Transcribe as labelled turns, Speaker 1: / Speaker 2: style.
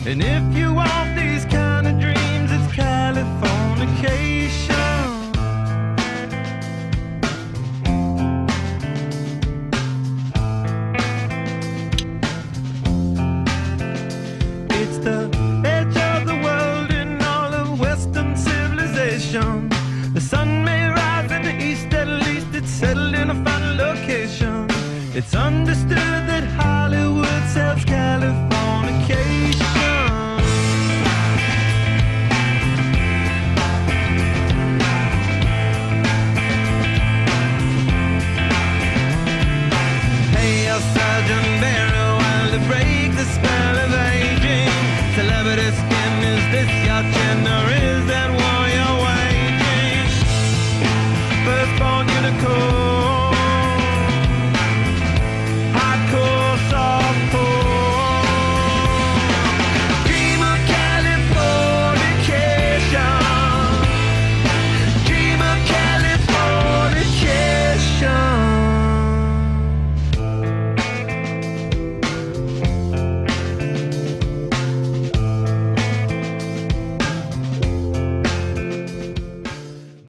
Speaker 1: And if you want these kind of dreams, it's Californication. It's the edge of the world in all of Western civilization. The sun may rise in the east, at least it's settled in a final location. It's understood that Hollywood sells California.